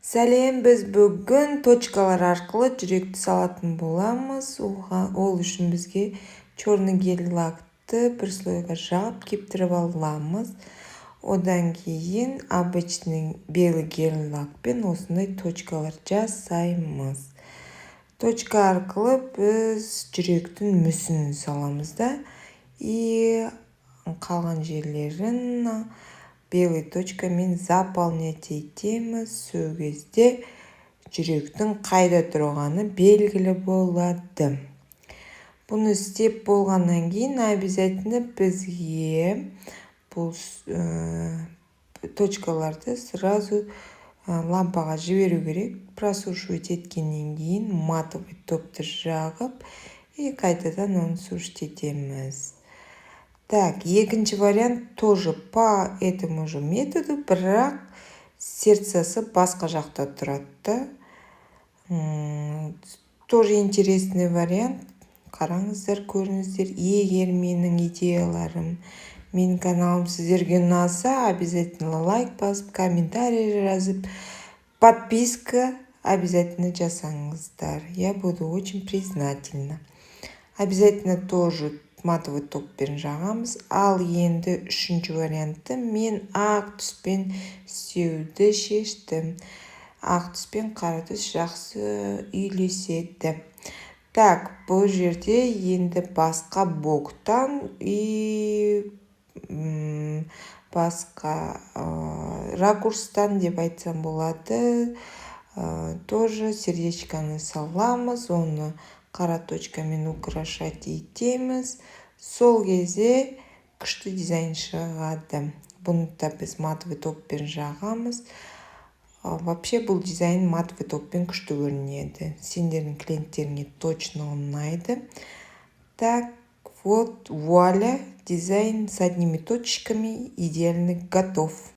Сәлем, біз бүгін точкалар арқылы жүректі салатын боламыз. Ол үшін бізге черный гель лакты бір слойға жағып кептіріп аламыз. Одан кейін обычный белый гель лакпен осындай точкалар жасаймыз. Точка арқылы біз жүректің мүсінін саламыз да, и қалған жерлерін белый точкамен заполнять етеміз. Сол кезде жүректің қайда тұрғаны белгілі болады. Бұны істеп болғаннан кейін обязательно бізге бұл точкаларды сразу лампаға жіберу керек. Просушивать еткеннен кейін матовый топты жағып и қайтадан оны сушить етеміз. Так, екінші вариант тоже по этому же методу, бірақ сердцесі басқа жақта тұрады. Тоже интересный вариант. Қараңыздар, көріңіздер. Егер менің идеяларым, менің каналым сіздерге ұнаса, обязательно лайк басып, комментарий жазып, подписка обязательно жасаңыздар. Я буду очень признательна. Обязательно тоже матовый топпен жағамыз. Ал енді үшінші вариантты мен ақ түспен істеуді шештім. Ақ түспен қара түс жақсы үйлеседі. Так, бұл жерде енді басқа боктан и басқа ракурстан деп айтсам болады. Тоже сердечканы саламыз, оны қара точкамен украшать етеміз. Сол кезде күшті дизайн шығады. Бұны да біз матовый топпен жағамыз. Вообще бұл дизайн матовый топпен күшті көрінеді. Сендердің клиенттеріңе точно ұнайды. Так, вот, вуаля, дизайн с одними точками идеально готов.